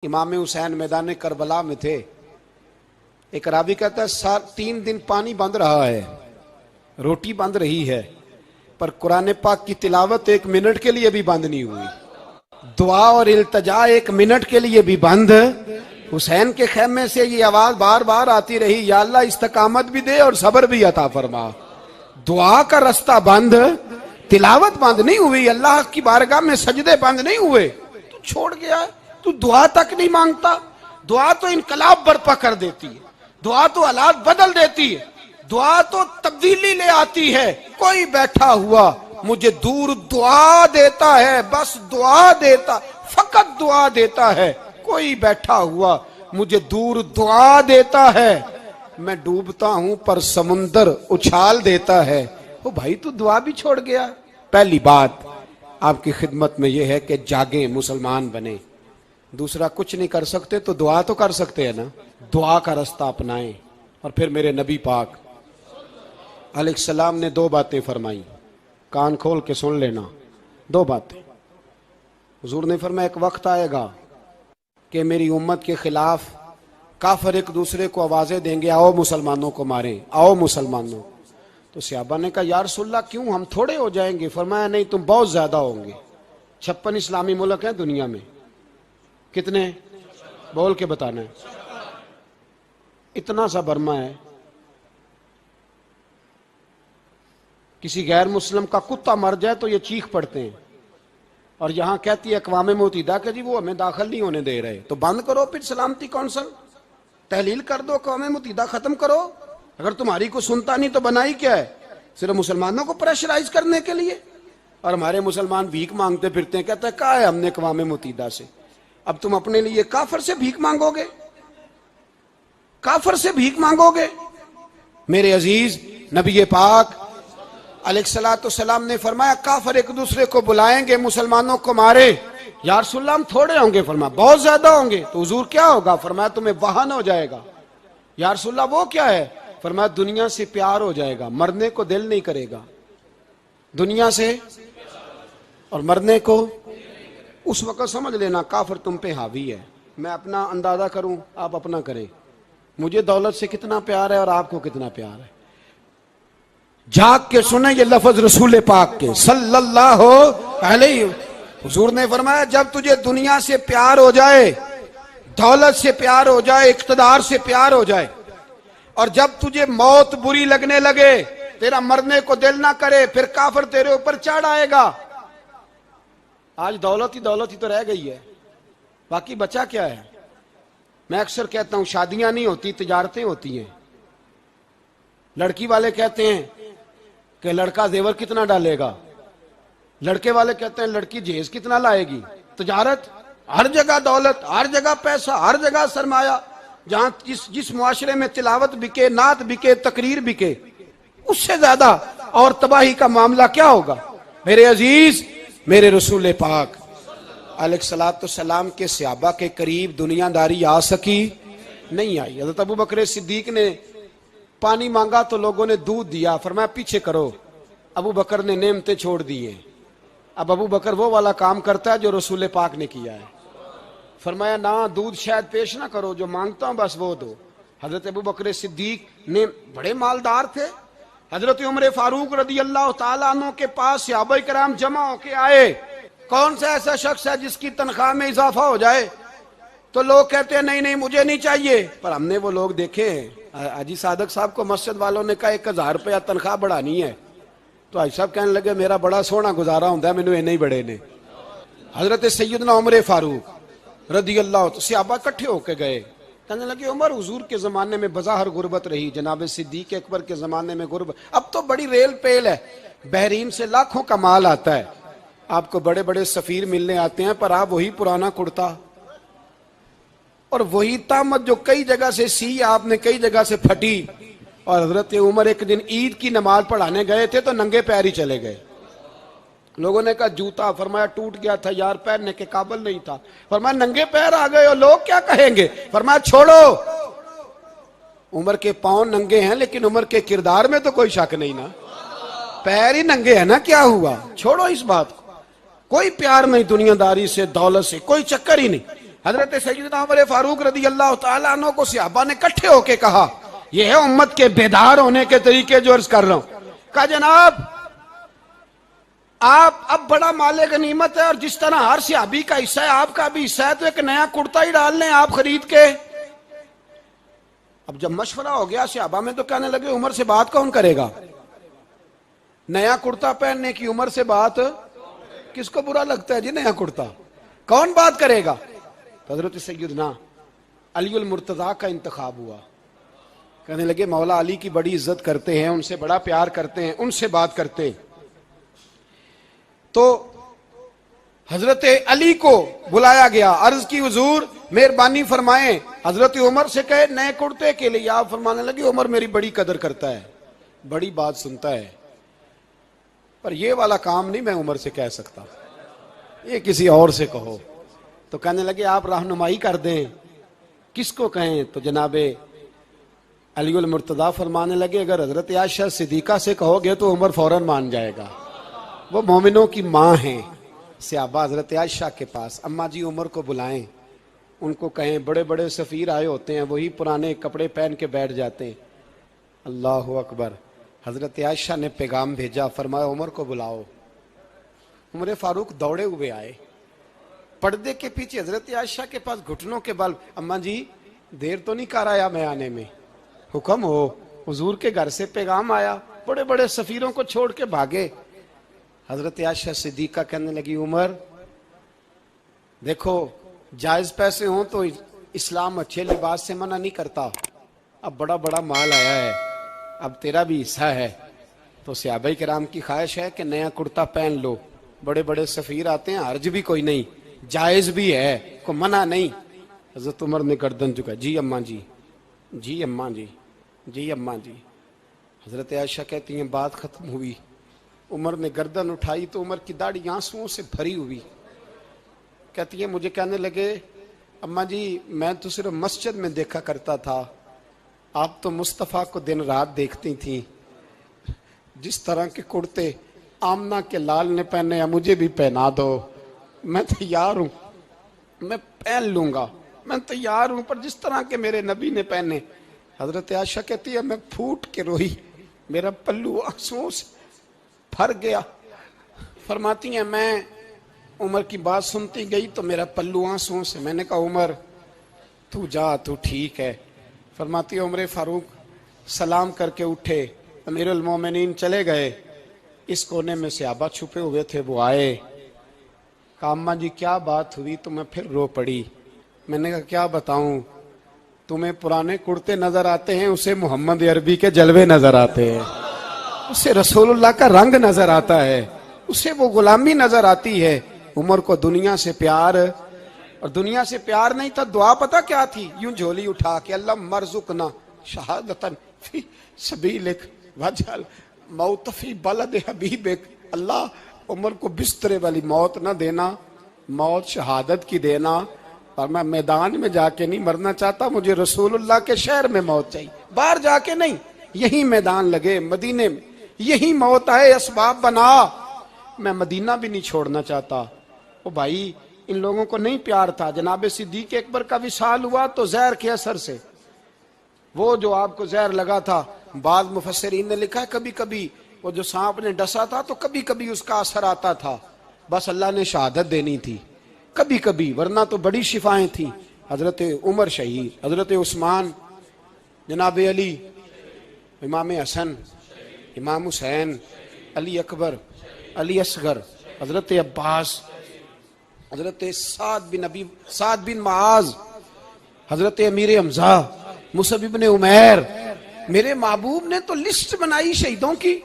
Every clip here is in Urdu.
امام حسین میدان کربلا میں تھے. ایک راوی کہتا ہے 3 دن پانی بند رہا ہے، روٹی بند رہی ہے، پر قرآن پاک کی تلاوت 1 منٹ کے لیے بھی بند نہیں ہوئی. دعا اور التجا 1 منٹ کے لیے بھی بند. حسین کے خیمے سے یہ آواز بار بار آتی رہی، یا اللہ استقامت بھی دے اور صبر بھی عطا فرما. دعا کا رستہ بند، تلاوت بند نہیں ہوئی، اللہ کی بارگاہ میں سجدے بند نہیں ہوئے. تو چھوڑ گیا، تو دعا تک نہیں مانگتا. دعا تو انقلاب برپا کر دیتی ہے، دعا تو حالات بدل دیتی ہے، دعا تو تبدیلی لے آتی ہے. کوئی بیٹھا ہوا مجھے دور دعا دیتا ہے، بس دعا دیتا، فقط دعا دیتا ہے. کوئی بیٹھا ہوا مجھے دور دعا دیتا ہے، میں ڈوبتا ہوں پر سمندر اچھال دیتا ہے. وہ بھائی تو دعا بھی چھوڑ گیا. پہلی بات آپ کی خدمت میں یہ ہے کہ جاگیں، مسلمان بنیں. دوسرا کچھ نہیں کر سکتے تو دعا تو کر سکتے ہیں نا، دعا کا رستہ اپنائیں. اور پھر میرے نبی پاک علیہ السلام نے 2 باتیں فرمائی، کان کھول کے سن لینا. 2 باتیں حضور نے فرمایا ایک وقت آئے گا کہ میری امت کے خلاف کافر ایک دوسرے کو آوازیں دیں گے، آؤ مسلمانوں کو ماریں، آؤ مسلمانوں. تو صحابہ نے کہا یا رسول اللہ کیوں، ہم تھوڑے ہو جائیں گے؟ فرمایا نہیں، تم بہت زیادہ ہوں گے. 56 اسلامی ملک ہیں دنیا میں، کتنے بول کے بتانا ہے؟ اتنا سا برما ہے. کسی غیر مسلم کا کتا مر جائے تو یہ چیخ پڑتے ہیں، اور یہاں کہتی ہے اقوام متحدہ کہ جی وہ ہمیں داخل نہیں ہونے دے رہے. تو بند کرو پھر سلامتی کونسل، تحلیل کر دو، اقوام متحدہ ختم کرو. اگر تمہاری کو سنتا نہیں تو بنائی کیا ہے؟ صرف مسلمانوں کو پریشرائز کرنے کے لیے. اور ہمارے مسلمان بھیک مانگتے پھرتے ہیں، کہتے ہیں کہا ہے ہم نے اقوام متحدہ سے. اب تم اپنے لیے کافر سے بھیک مانگو گے؟ کافر سے بھیک مانگو گے؟ میرے عزیز نبی پاک علیہ الصلوۃ والسلام نے فرمایا کافر ایک دوسرے کو بلائیں گے مسلمانوں کو مارے. یا رسول اللہ ہم تھوڑے ہوں گے؟ فرمایا بہت زیادہ ہوں گے. تو حضور کیا ہوگا؟ فرمایا تمہیں وہن ہو جائے گا. یا رسول اللہ وہ کیا ہے؟ فرمایا دنیا سے پیار ہو جائے گا، مرنے کو دل نہیں کرے گا. دنیا سے اور مرنے کو. اس وقت سمجھ لینا کافر تم پہ حاوی ہے. میں اپنا اندازہ کروں، آپ اپنا کریں. مجھے دولت سے کتنا پیار ہے اور آپ کو کتنا پیار ہے. جھاگ کے سنیں یہ لفظ رسول پاک کے صلی اللہ علیہ. حضور نے فرمایا جب تجھے دنیا سے پیار ہو جائے، دولت سے پیار ہو جائے، اقتدار سے پیار ہو جائے، اور جب تجھے موت بری لگنے لگے، تیرا مرنے کو دل نہ کرے، پھر کافر تیرے اوپر چڑھ آئے گا. آج دولت ہی تو رہ گئی ہے، باقی بچا کیا ہے؟ میں اکثر کہتا ہوں شادیاں نہیں ہوتی، تجارتیں ہوتی ہیں. لڑکی والے کہتے ہیں کہ لڑکا زیور کتنا ڈالے گا، لڑکے والے کہتے ہیں لڑکی جہیز کتنا لائے گی. تجارت، ہر جگہ دولت، ہر جگہ پیسہ، ہر جگہ سرمایہ. جہاں جس معاشرے میں تلاوت بکے، نعت بکے، تقریر بکے، اس سے زیادہ اور تباہی کا معاملہ کیا ہوگا؟ میرے عزیز میرے رسول پاک علیہ الصلوۃ والسلام کے صحابہ کے قریب دنیا داری آ سکی نہیں آئی. حضرت ابو بکر صدیق نے پانی مانگا تو لوگوں نے دودھ دیا، فرمایا پیچھے کرو. ابو بکر نے نعمتیں چھوڑ دی ہیں. اب ابو بکر وہ والا کام کرتا ہے جو رسول پاک نے کیا ہے. فرمایا نہ دودھ شاید پیش نہ کرو، جو مانگتا ہوں بس وہ دو. حضرت ابو بکر صدیق نے بڑے مالدار تھے. حضرت عمر فاروق رضی اللہ تعالیٰ عنہ کے پاس صحابہ کرام جمع ہو کے آئے. کون سا ایسا شخص ہے جس کی تنخواہ میں اضافہ ہو جائے؟ تو لوگ کہتے ہیں نہیں مجھے نہیں چاہیے. پر ہم نے وہ لوگ دیکھے ہیں. حاجی صادق صاحب کو مسجد والوں نے کہا 1000 روپیہ تنخواہ بڑھانی ہے، تو حاجی صاحب کہنے لگے میرا بڑا سونا گزارا ہوتا ہے، مینوں نہیں بڑے نے. حضرت سیدنا عمر فاروق رضی اللہ صحابہ اکٹھے ہو کے گئے. کہنے لگے عمر حضور کے زمانے میں بظاہر غربت رہی، جناب صدیق اکبر کے زمانے میں غربت، اب تو بڑی ریل پیل ہے، بحرین سے لاکھوں کا مال آتا ہے، آپ کو بڑے بڑے سفیر ملنے آتے ہیں، پر آپ وہی پرانا کرتا اور وہی تامت جو کئی جگہ سے سی آپ نے کئی جگہ سے پھٹی. اور حضرت عمر ایک دن عید کی نماز پڑھانے گئے تھے تو ننگے پیر ہی چلے گئے. لوگوں نے کہا جوتا، فرمایا ٹوٹ گیا تھا یار، پہننے کے قابل نہیں تھا. فرمایا ننگے پیر آ گئے ہو، لوگ کیا کہیں گے؟ فرمایا چھوڑو، عمر کے پاؤں ننگے ہیں لیکن عمر کے کردار میں تو کوئی شک نہیں نا، پیر ہی ننگے ہیں نا، کیا ہوا؟ چھوڑو اس بات کو. کوئی پیار نہیں دنیا داری سے، دولت سے کوئی چکر ہی نہیں. حضرت سیدنا عمر فاروق رضی اللہ تعالیٰ عنہ کو صحابہ نے اکٹھے ہو کے کہا، یہ ہے امت کے بیدار ہونے کے طریقے جو عرض کر رہا ہوں. کہا جناب آپ اب بڑا مال غنیمت ہے، اور جس طرح ہر صحابی کا حصہ ہے آپ کا بھی حصہ ہے، تو ایک نیا کرتا ہی ڈال لیں آپ خرید کے. اب جب مشورہ ہو گیا صحابہ میں تو کہنے لگے عمر سے بات کون کرے گا؟ نیا کرتا پہننے کی عمر سے بات کس کو برا لگتا ہے جی؟ نیا کرتا کون بات کرے گا؟ تو حضرت سیدنا علی المرتضیٰ کا انتخاب ہوا. کہنے لگے مولا علی کی بڑی عزت کرتے ہیں، ان سے بڑا پیار کرتے ہیں، ان سے بات کرتے ہیں. تو حضرت علی کو بلایا گیا، عرض کی حضور مہربانی فرمائیں حضرت عمر سے کہے نئے کرتے کے لیے. آپ فرمانے لگے عمر میری بڑی قدر کرتا ہے، بڑی بات سنتا ہے، پر یہ والا کام نہیں میں عمر سے کہہ سکتا، یہ کسی اور سے کہو. تو کہنے لگے آپ رہنمائی کر دیں کس کو کہیں؟ تو جناب علی المرتضیٰ فرمانے لگے اگر حضرت عائشہ صدیقہ سے کہو گے تو عمر فوراً مان جائے گا، وہ مومنوں کی ماں ہیں. صحابہ حضرت عائشہ کے پاس، اماں جی عمر کو بلائیں، ان کو کہیں بڑے بڑے سفیر آئے ہوتے ہیں، وہی پرانے کپڑے پہن کے بیٹھ جاتے ہیں. اللہ اکبر. حضرت عائشہ نے پیغام بھیجا، فرمایا عمر کو بلاؤ. عمر فاروق دوڑے ہوئے آئے، پردے کے پیچھے حضرت عائشہ کے پاس گھٹنوں کے بل، اماں جی دیر تو نہیں کر آیا میں آنے میں؟ حکم ہو، حضور کے گھر سے پیغام آیا، بڑے بڑے سفیروں کو چھوڑ کے بھاگے. حضرت عائشہ صدیقہ کہنے لگی عمر دیکھو جائز پیسے ہوں تو اسلام اچھے لباس سے منع نہیں کرتا، اب بڑا بڑا مال آیا ہے، اب تیرا بھی حصہ ہے، تو صحابہ کرام کی خواہش ہے کہ نیا کرتا پہن لو، بڑے بڑے سفیر آتے ہیں، حرج بھی کوئی نہیں، جائز بھی ہے، کو منع نہیں. حضرت عمر نے گردن جھکا، جی اماں جی، جی اماں جی، جی اماں جی. حضرت عائشہ کہتی ہیں بات ختم ہوئی، عمر نے گردن اٹھائی تو عمر کی داڑھی آنسوؤں سے بھری ہوئی. کہتی ہیں مجھے کہنے لگے اماں جی میں تو صرف مسجد میں دیکھا کرتا تھا، آپ تو مصطفیٰ کو دن رات دیکھتی تھیں، جس طرح کے کرتے آمنہ کے لال نے پہنے ہیں مجھے بھی پہنا دو، میں تیار ہوں، میں پہن لوں گا، میں تیار ہوں، پر جس طرح کے میرے نبی نے پہنے. حضرت عائشہ کہتی ہے میں پھوٹ کے روئی، میرا پلو آنسوؤں سے بھر گیا. فرماتی ہیں میں عمر کی بات سنتی گئی تو میرا پلو آنسوؤں سے، میں نے کہا عمر تو جا، تو ٹھیک ہے. فرماتی ہے عمر فاروق سلام کر کے اٹھے، امیر المومنین چلے گئے. اس کونے میں صحابہ چھپے ہوئے تھے، وہ آئے، کہا اماں جی کیا بات ہوئی؟ تو میں پھر رو پڑی. میں نے کہا کیا بتاؤں، تمہیں پرانے کرتے نظر آتے ہیں، اسے محمد عربی کے جلوے نظر آتے ہیں، اسے رسول اللہ کا رنگ نظر آتا ہے، اسے وہ غلامی نظر آتی ہے. عمر کو دنیا سے پیار، اور دنیا سے پیار نہیں تھا، دعا پتہ کیا تھی؟ یوں جھولی اٹھا کے اللہ مرزقنا شہادتن فی سبیلک وجعل موت فی بلد حبیبک. اللہ عمر کو بسترے والی موت نہ دینا، موت شہادت کی دینا، اور میں میدان میں جا کے نہیں مرنا چاہتا، مجھے رسول اللہ کے شہر میں موت چاہیے، باہر جا کے نہیں، یہی میدان لگے مدینے میں، یہی موت آئے، اسباب بنا، میں مدینہ بھی نہیں چھوڑنا چاہتا. او بھائی ان لوگوں کو نہیں پیار تھا. جناب صدیق اکبر کا وصال ہوا تو زہر کے اثر سے، وہ جو آپ کو زہر لگا تھا، بعض مفسرین نے لکھا ہے کبھی کبھی وہ جو سانپ نے ڈسا تھا تو کبھی کبھی اس کا اثر آتا تھا، بس اللہ نے شہادت دینی تھی کبھی کبھی، ورنہ تو بڑی شفائیں تھیں. حضرت عمر شہید، حضرت عثمان، جناب علی، امام حسن، امام حسین، علی اکبر، علی اصغر، حضرت عباس، حضرت سعد بن معاذ، حضرت امیر حمزہ، مصعب بن عمیر. میرے محبوب نے تو لسٹ بنائی شہیدوں کی،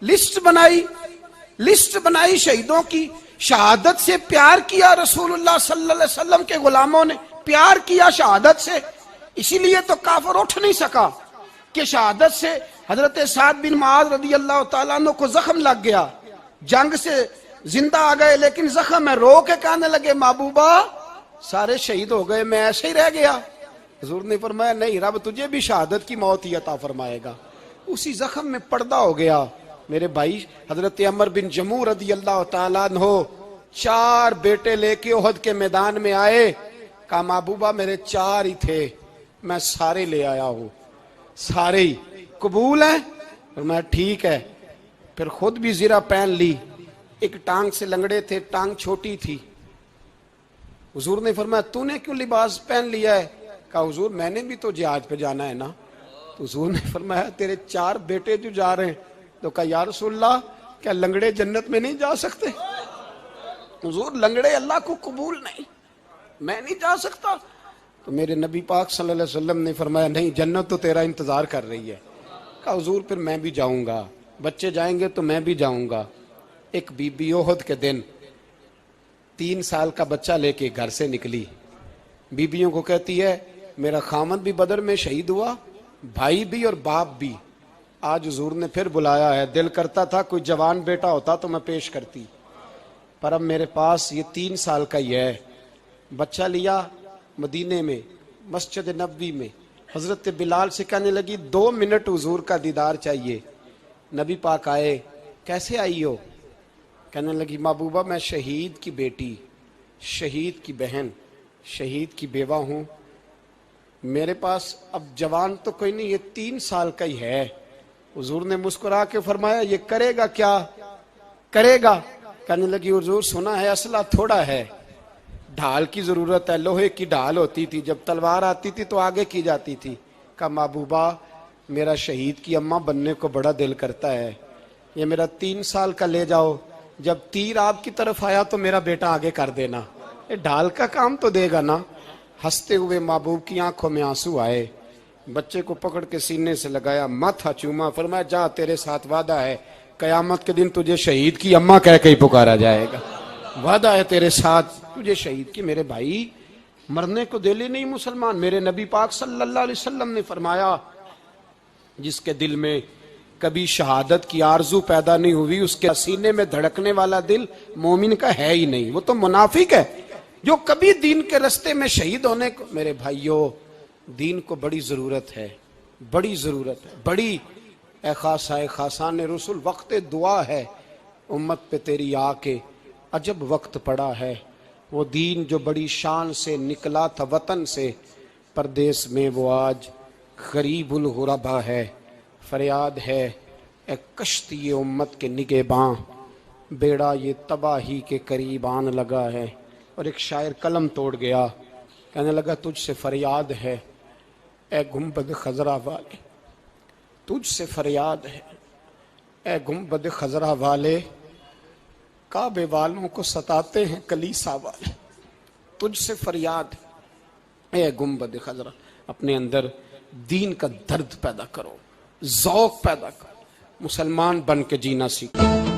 لسٹ بنائی شہیدوں کی. شہادت سے پیار کیا رسول اللہ صلی اللہ علیہ وسلم کے غلاموں نے، پیار کیا شہادت سے، اسی لیے تو کافر اٹھ نہیں سکا کہ شہادت سے. حضرت سعد بن معاذ رضی اللہ تعالیٰ عنہ کو زخم لگ گیا، جنگ سے زندہ آ گئے لیکن زخم ہے، رو کے کہنے لگے محبوبہ سارے شہید ہو گئے، میں ایسے ہی رہ گیا. حضور نے فرمایا نہیں، رب تجھے بھی شہادت کی موت ہی عطا فرمائے گا. اسی زخم میں پردہ ہو گیا. میرے بھائی حضرت عمر بن جموع رضی اللہ تعالیٰ عنہ 4 بیٹے لے کے احد کے میدان میں آئے، کہا محبوبہ میرے 4 ہی تھے، میں سارے لے آیا ہوں، سارے ہی قبول ہیں؟ اور میں ٹھیک ہے۔ پھر خود بھی زرہ پہن لی، ایک ٹانگ سے لنگڑے تھے، ٹانگ چھوٹی تھی۔ حضور نے فرمایا تو نے کیوں لباس پہن لیا ہے؟ کہا حضور میں نے بھی تو جہاد پہ جانا ہے نا۔ تو حضور نے فرمایا تیرے 4 بیٹے جو جا رہے ہیں۔ تو کہا یا رسول اللہ کیا لنگڑے جنت میں نہیں جا سکتے؟ حضور لنگڑے اللہ کو قبول نہیں، میں نہیں جا سکتا۔ تو میرے نبی پاک صلی اللہ علیہ وسلم نے فرمایا نہیں، جنت تو تیرا انتظار کر رہی ہے۔ کہا حضور پھر میں بھی جاؤں گا، بچے جائیں گے تو میں بھی جاؤں گا۔ ایک بی بی احد کے دن 3 سال کا بچہ لے کے گھر سے نکلی، بیبیوں کو کہتی ہے میرا خامد بھی بدر میں شہید ہوا، بھائی بھی اور باپ بھی، آج حضور نے پھر بلایا ہے، دل کرتا تھا کوئی جوان بیٹا ہوتا تو میں پیش کرتی، پر اب میرے پاس یہ 3 سال کا ہی ہے۔ بچہ لیا مدینے میں مسجد نبوی میں، حضرت بلال سے کہنے لگی 2 منٹ حضور کا دیدار چاہیے۔ نبی پاک آئے، کیسے آئی ہو؟ کہنے لگی محبوبہ میں شہید کی بیٹی، شہید کی بہن، شہید کی بیوہ ہوں، میرے پاس اب جوان تو کوئی نہیں، یہ 3 سال کا ہی ہے۔ حضور نے مسکرا کے فرمایا یہ کرے گا کیا؟ کرے گا؟ کہنے لگی حضور سنا ہے اسلحہ تھوڑا ہے، ڈھال کی ضرورت ہے، لوہے کی ڈھال ہوتی تھی، جب تلوار آتی تھی تو آگے کی جاتی تھی۔ کہا محبوبہ میرا شہید کی اماں بننے کو بڑا دل کرتا ہے، یہ میرا 3 سال کا لے جاؤ، جب تیر آپ کی طرف آیا تو میرا بیٹا آگے کر دینا، یہ ڈھال کا کام تو دے گا نا۔ ہنستے ہوئے محبوب کی آنکھوں میں آنسو آئے، بچے کو پکڑ کے سینے سے لگایا، ماتھا چوما، فرمایا جا تیرے ساتھ وعدہ ہے قیامت کے دن تجھے شہید کی اماں کہہ کے ہی پکارا جائے گا، وعدہ ہے تیرے ساتھ تجھے شہید کی۔ میرے بھائی مرنے کو دل ہی نہیں مسلمان۔ میرے نبی پاک صلی اللہ علیہ وسلم نے فرمایا جس کے دل میں کبھی شہادت کی آرزو پیدا نہیں ہوئی، اس کے سینے میں دھڑکنے والا دل مومن کا ہے ہی نہیں، وہ تو منافق ہے۔ جو کبھی دین کے رستے میں شہید ہونے کو، میرے بھائیوں دین کو بڑی ضرورت ہے، بڑی ضرورت ہے، بڑی۔ اے خاصان رسول وقت دعا ہے، امت پہ تیری آ کے عجب وقت پڑا ہے۔ وہ دین جو بڑی شان سے نکلا تھا وطن سے، پردیس میں وہ آج غریب الغربا ہے۔ فریاد ہے اے کشتی امت کے نگہباں، بیڑا یہ تباہی کے قریب آن لگا ہے۔ اور ایک شاعر قلم توڑ گیا، کہنے لگا تجھ سے فریاد ہے اے گنبد خضرا والے، تجھ سے فریاد ہے اے گنبد خضرا والے، کعبے والوں کو ستاتے ہیں کلیسا والے، تجھ سے فریاد اے گنبد خضرا۔ اپنے اندر دین کا درد پیدا کرو، ذوق پیدا کرو، مسلمان بن کے جینا سیکھو۔